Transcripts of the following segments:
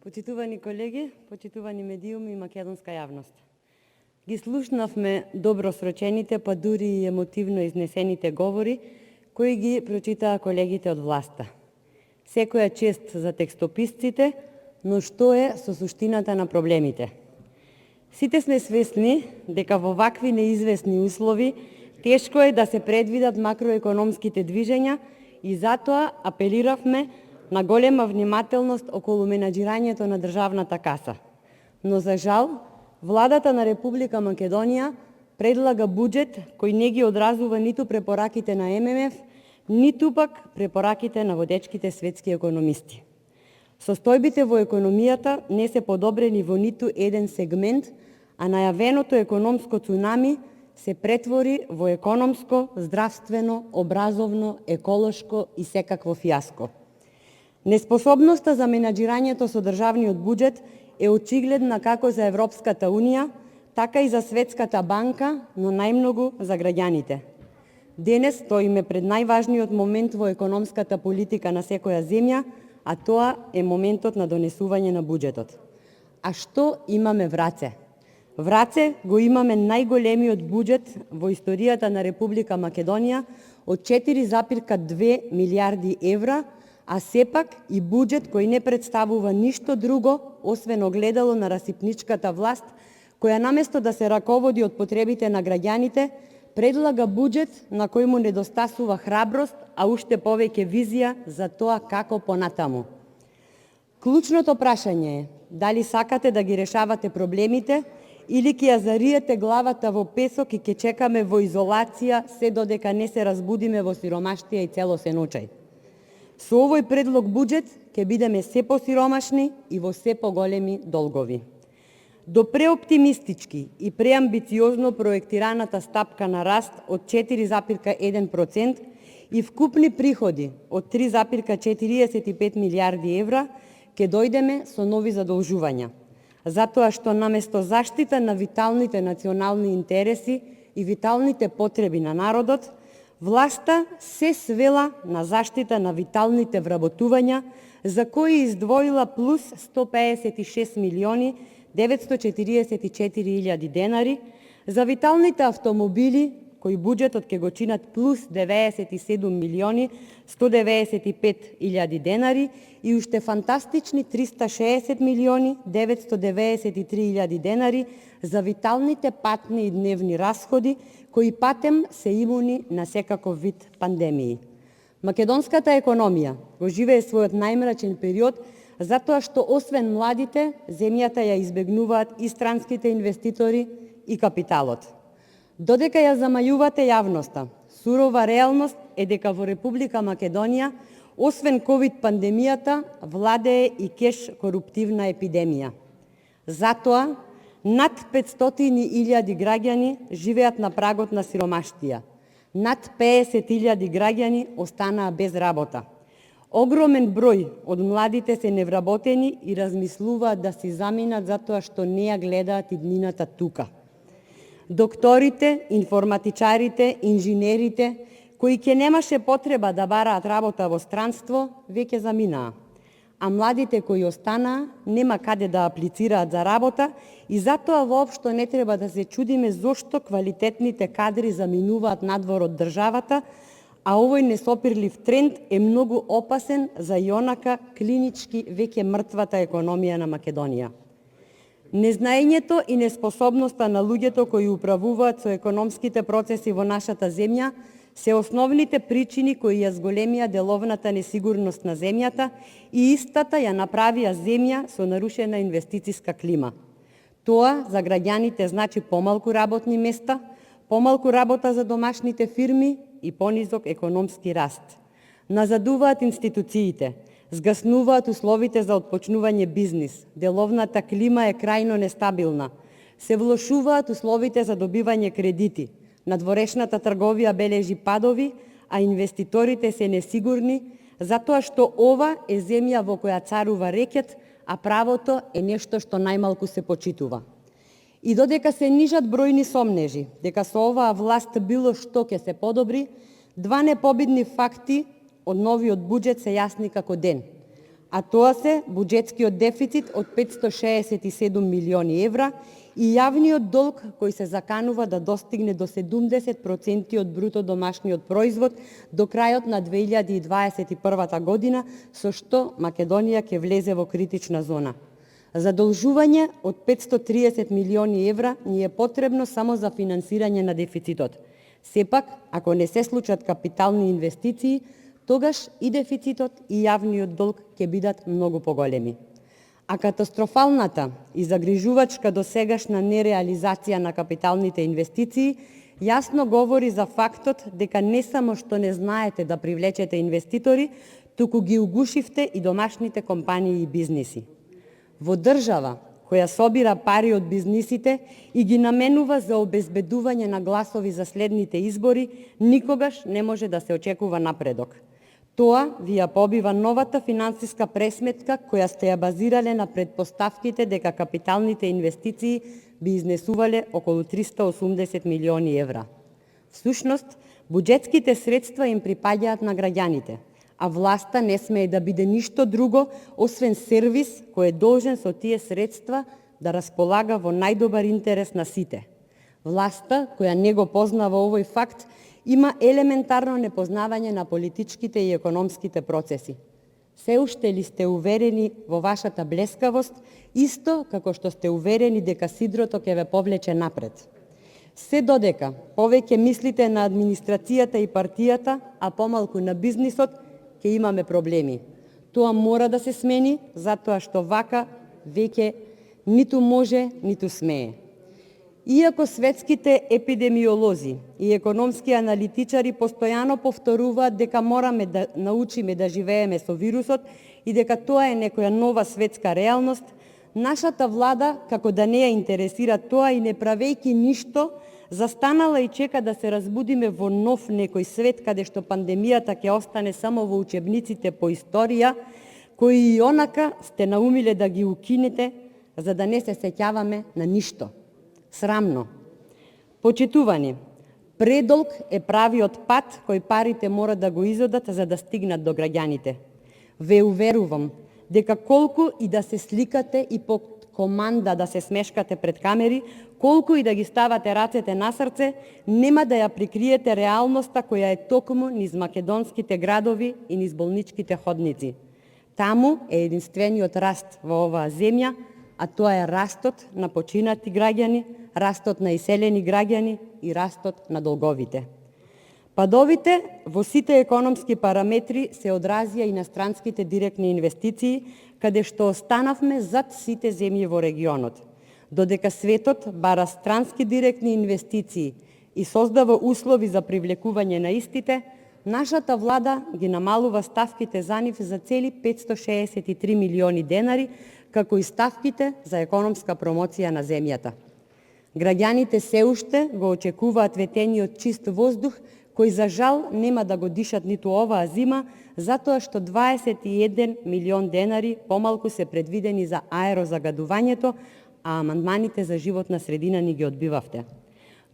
Почитувани колеги, почитувани медиуми и македонска јавност. Ги слушнавме добро срочените, па дури и емотивно изнесените говори, кои ги прочитаа колегите од власта. Секоја чест за текстописците, но што е со суштината на проблемите? Сите сме свесни дека во вакви неизвестни услови тешко е да се предвидат макроекономските движења и затоа апелиравме на голема внимателност околу менаџирањето на државната каса. Но за жал, владата на Република Македонија предлага буџет кој не ги одразува ниту препораките на ММФ, ниту пак препораките на водечките светски економисти. Состојбите во економијата не се подобрени во ниту еден сегмент, а најавеното економско цунами се претвори во економско, здравствено, образовно, еколошко и секакво фијаско. Неспособноста за менаџирањето со државниот буџет е очигледна како за Европската Унија, така и за Светската банка, но најмногу за граѓаните. Денес стоиме пред најважниот момент во економската политика на секоја земја, а тоа е моментот на донесување на буџетот. А што имаме враце? Враце го имаме најголемиот буџет во историјата на Република Македонија од 4,2 милиарди евра, а сепак и буџет кој не представува ништо друго, освен огледало на расипничката власт, која наместо да се раководи од потребите на граѓаните, предлага буџет на кој му недостасува храброст, а уште повеќе визија за тоа како понатаму. Клучното прашање е дали сакате да ги решавате проблемите или ќе ја зариете главата во песок и ќе чекаме во изолација се додека не се разбудиме во сиромаштија и целосен очај. Со овој предлог буџет ќе бидеме се посиромашни и во се поголеми долгови. До преоптимистички и преамбициозно проектираната стапка на раст од 4,1% и вкупни приходи од 3,45 милиарди евра ќе дојдеме со нови задолжувања. Затоа што наместо заштита на виталните национални интереси и виталните потреби на народот, власта се свела на заштита на виталните вработувања, за кои издвоила плюс 156 милиони 944 илјади денари, за виталните автомобили, кои буџетот ќе го чинат плюс 97 милиони 195 илјади денари и уште фантастични 360 милиони 993 илјади денари за виталните патни и дневни расходи, кои патем се имуни на секаков вид пандемии. Македонската економија го живее својот најмрачен период, затоа што освен младите, земјата ја избегнуваат и странските инвеститори и капиталот. Додека ја замајувате јавноста, сурова реалност е дека во Република Македонија, освен ковид пандемијата, владее и кеш коруптивна епидемија. Затоа, над 500.000 граѓани живеат на прагот на сиромаштија. Над 50.000 граѓани останаа без работа. Огромен број од младите се невработени и размислуваат да си заминат затоа што не ја гледаат иднината тука. Докторите, информатичарите, инженерите, кои ќе немаше потреба да бараат работа во странство, веќе заминаа. А младите кои останаа, нема каде да аплицираат за работа и затоа воопшто не треба да се чудиме зошто квалитетните кадри заминуваат надвор од државата, а овој несопирлив тренд е многу опасен за ионака клинички веќе мртвата економија на Македонија. Незнаењето и неспособноста на луѓето кои управуваат со економските процеси во нашата земја се основните причини кои ја зголемија деловната несигурност на земјата и истата ја направија земја со нарушена инвестициска клима. Тоа за граѓаните значи помалку работни места, помалку работа за домашните фирми и понизок економски раст. Назадуваат институциите, згаснуваат условите за отпочнување бизнис, деловната клима е крајно нестабилна, се влошуваат условите за добивање кредити, надворешната трговија бележи падови, а инвеститорите се несигурни, затоа што ова е земја во која царува рекет, а правото е нешто што најмалку се почитува. И додека се нижат бројни сомнежи дека со оваа власт било што ќе се подобри, два непобидни факти од новиот буџет се јасни како ден. а тоа се буџетскиот дефицит од 567 милиони евра и јавниот долг кој се заканува да достигне до 70% од бруто домашниот производ до крајот на 2021 година, со што Македонија ќе влезе во критична зона. Задолжување од 530 милиони евра ни е потребно само за финансирање на дефицитот. Сепак, ако не се случат капитални инвестиции, тогаш и дефицитот и јавниот долг ќе бидат многу поголеми. А катастрофалната и загрижувачка досегашна нереализација на капиталните инвестиции јасно говори за фактот дека не само што не знаете да привлечете инвеститори, туку ги угушивте и домашните компании и бизниси. Во држава која собира пари од бизнисите и ги наменува за обезбедување на гласови за следните избори, никогаш не може да се очекува напредок. Тоа ви ја побива новата финансиска пресметка која сте ја базирале на предпоставките дека капиталните инвестиции би изнесувале околу 380 милиони евра. Всушност, буџетските средства им припаѓаат на граѓаните, а власта не смее да биде ништо друго, освен сервис кој е должен со тие средства да располага во најдобар интерес на сите. Власта, која не го познава овој факт, има елементарно непознавање на политичките и економските процеси. Се уште ли сте уверени во вашата блескавост, исто како што сте уверени дека сидрото ќе ве повлече напред? Се додека повеќе мислите на администрацијата и партијата, а помалку на бизнисот, ќе имаме проблеми. Тоа мора да се смени, затоа што вака веќе ниту може, ниту смее. Иако светските епидемиолози и економски аналитичари постојано повторуваат дека мораме да научиме да живееме со вирусот и дека тоа е некоја нова светска реалност, нашата влада, како да не ја интересира тоа и не правејќи ништо, застанала и чека да се разбудиме во нов некој свет каде што пандемијата ќе остане само во учебниците по историја, кои и онака сте наумиле да ги укинете, за да не се сеќаваме на ништо. Срамно. Почитувани, предолг е правиот пат кој парите мора да го изодат за да стигнат до граѓаните. Ве уверувам дека колку и да се сликате и по команда да се смешкате пред камери, колку и да ги ставате рацете на срце, нема да ја прикриете реалноста која е токму низ македонските градови и низ болничките ходници. Таму е единствениот раст во оваа земја, а тоа е растот на починати граѓани, растот на иселени граѓани и растот на долговите. Падовите во сите економски параметри се одразија и на странските директни инвестиции, каде што останавме зад сите земји во регионот. Додека светот бара странски директни инвестиции и создава услови за привлекување на истите, нашата влада ги намалува ставките за нив за цели 563 милиони денари, како и ставките за економска промоција на земјата. Граѓаните се уште го очекуваат ветениот чист воздух, кој за жал нема да го дишат ниту оваа зима, затоа што 21 милион денари помалку се предвидени за аерозагадувањето, а амандманите за животна средина ни ги одбивавте.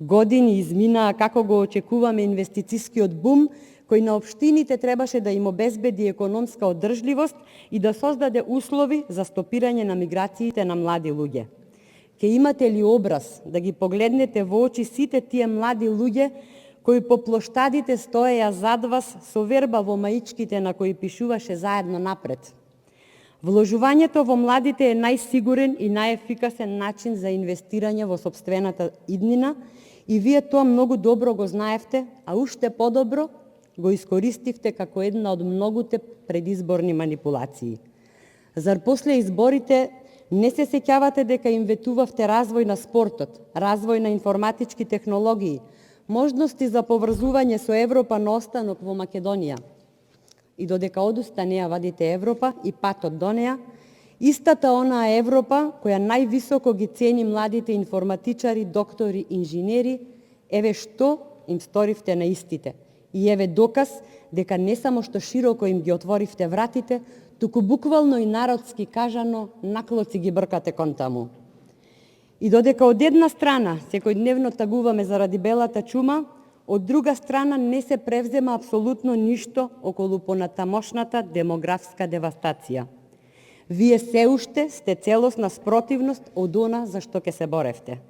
Години изминаа како го очекуваме инвестицискиот бум, кој на општините требаше да им обезбеди економска одржливост и да создаде услови за стопирање на миграциите на млади луѓе. Ке имате ли образ да ги погледнете во очи сите тие млади луѓе кои по плоштадите стоеја зад вас со верба во маичките на кои пишуваше заедно напред? Вложувањето во младите е најсигурен и најефикасен начин за инвестирање во сопствената иднина и вие тоа многу добро го знаевте, а уште подобро го искористивте како една од многуте предизборни манипулации. Зар после изборите не се сеќавате дека им ветувавте развој на спортот, развој на информатички технологии, можности за поврзување со Европа на останок во Македонија? И додека одуста не ја вадите Европа и патот до неа, истата онаа Европа која највисоко ги цени младите информатичари, доктори, инженери, еве што им сторивте на истите. И еве доказ дека не само што широко им ги отворивте вратите, туку буквално и народски кажано наклоци ги бркате кон таму. И додека од една страна секојдневно тагуваме заради белата чума, од друга страна не се превзема апсолутно ништо околу понатамошната демографска девастација. Вие се уште сте целосна спротивност од она за што ќе се боревте.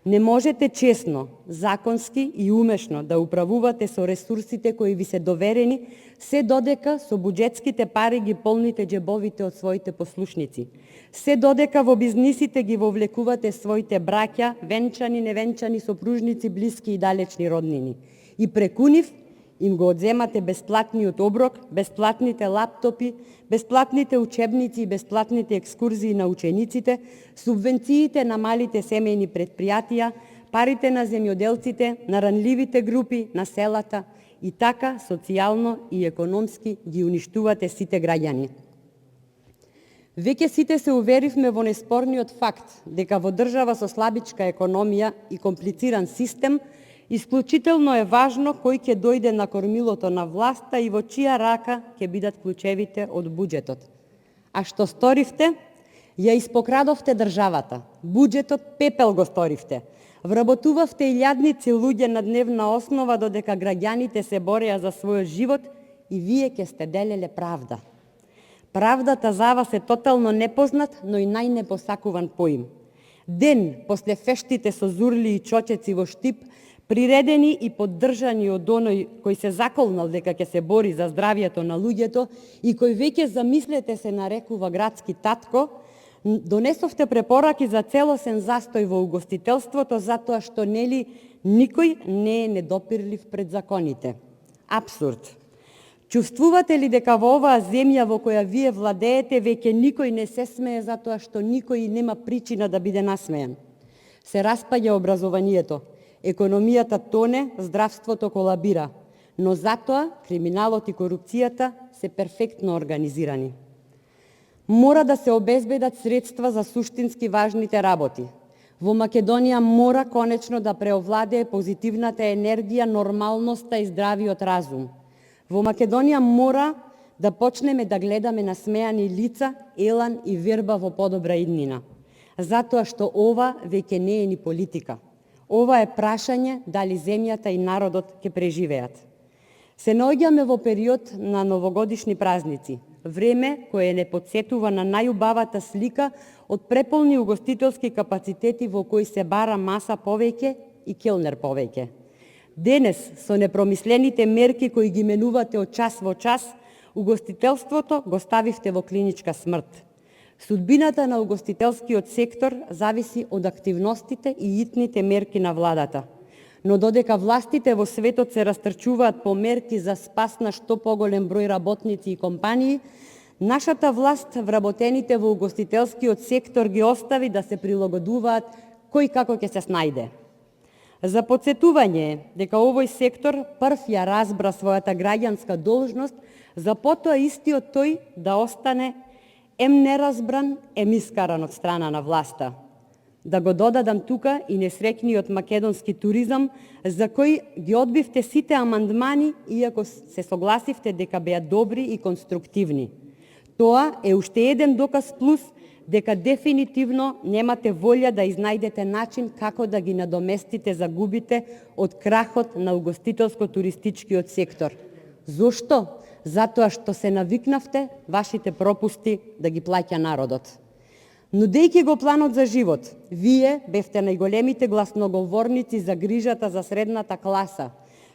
Не можете честно, законски и умешно да управувате со ресурсите кои ви се доверени, се додека со буџетските пари ги полните џебовите од своите послушници. Се додека во бизнисите ги вовлекувате своите браќа, венчани, невенчани, сопружници, блиски и далечни роднини. И преку нив им го одземате бесплатниот оброк, бесплатните лаптопи, бесплатните учебници и бесплатните екскурзии на учениците, субвенциите на малите семејни предпријатија, парите на земјоделците, на ранливите групи, на селата и така социјално и економски ги уништувате сите граѓани. Веќе сите се уверивме во неспорниот факт дека во држава со слабичка економија и комплициран систем, исклучително е важно кој ќе дојде на кормилото на власта и во чија рака ќе бидат клучевите од буџетот. А што сторивте? Ја испокрадовте државата. Буџетот пепел го сторивте. Вработувавте илјадници луѓе на дневна основа додека граѓаните се бореа за својот живот и вие ќе сте делеле правда. Правдата за вас е тотално непознат, но и најнепосакуван поим. Ден после фештите со зурли и чочеци во Штип, приредени и поддржани од оној кој се заколнал дека ќе се бори за здравието на луѓето и кој веќе, замислете, се нарекува градски татко, донесовте препораки за целосен застој во угостителството затоа што нели никој не е недопирлив пред законите. Апсурд. Чувствувате ли дека во оваа земја во која вие владеете веќе никој не се смее затоа што никој нема причина да биде насмејан? Се распаѓа образованието, економијата тоне, здравството колабира, но затоа криминалот и корупцијата се перфектно организирани. Мора да се обезбедат средства за суштински важните работи. Во Македонија мора конечно да преовладее позитивната енергија, нормалноста и здравиот разум. Во Македонија мора да почнеме да гледаме насмејани лица, елан и верба во подобра иднина. Затоа што ова веќе не е ни политика. Ова е прашање дали земјата и народот ќе преживеат. Се наоѓаме во период на новогодишни празници, време кое не потсетува на најубавата слика од преполни угостителски капацитети во кои се бара маса повеќе и келнер повеќе. Денес, со непромислените мерки кои ги менувате од час во час, угостителството го ставивте во клиничка смрт. Судбината на угостителскиот сектор зависи од активностите и итните мерки на владата. Но додека властите во светот се растрчуваат по мерки за спас на што поголем број работници и компании, нашата власт вработените во угостителскиот сектор ги остави да се прилагодуваат кој како ќе се снајде. За потсетување дека овој сектор прв ја разбра својата граѓанска должност, за потоа истиот тој да остане ем неразбран, ем искаран од страна на власта. Да го додадам тука и несреќниот македонски туризам, за кој ги одбивте сите амандмани, иако се согласивте дека беа добри и конструктивни. Тоа е уште еден доказ плюс дека дефинитивно немате волја да изнајдете начин како да ги надоместите загубите од крахот на угостителско-туристичкиот сектор. Зошто? Затоа што се навикнавте вашите пропусти да ги плаќа народот. Нудејќи го планот за живот, вие бевте најголемите гласноговорници за грижата за средната класа,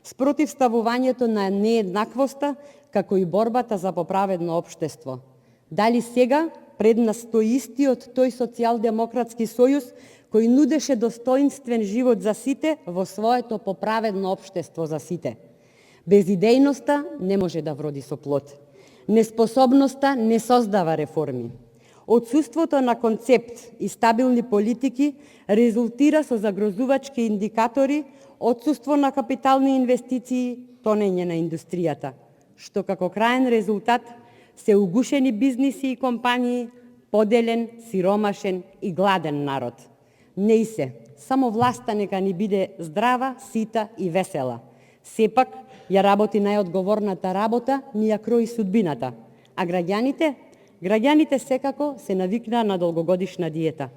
спротивставувањето на нееднаквоста, како и борбата за поправедно општество. Дали сега пред нас стои истиот тој социјалдемократски сојуз кој нудеше достоинствен живот за сите во своето поправедно општество за сите? Безидејноста не може да вроди со плод. Неспособноста не создава реформи. Отсуството на концепт и стабилни политики резултира со загрозувачки индикатори, отсуство на капитални инвестиции, тонење на индустријата, што како краен резултат се угушени бизниси и компании, поделен, сиромашен и гладен народ. Не и се, само власта нека ни биде здрава, сита и весела. Сепак, ја работи најодговорната работа, ни ја крои судбината. А граѓаните секако се навикнаа на долгогодишна диета.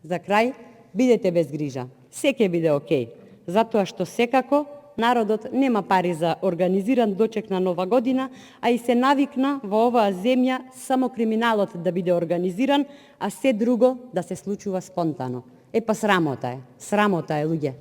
За крај, бидете без грижа. Се ќе биде окей, затоа што секако народот нема пари за организиран дочек на Нова година, а и се навикна во оваа земја само криминалот да биде организиран, а се друго да се случува спонтано. Срамота е, луѓе.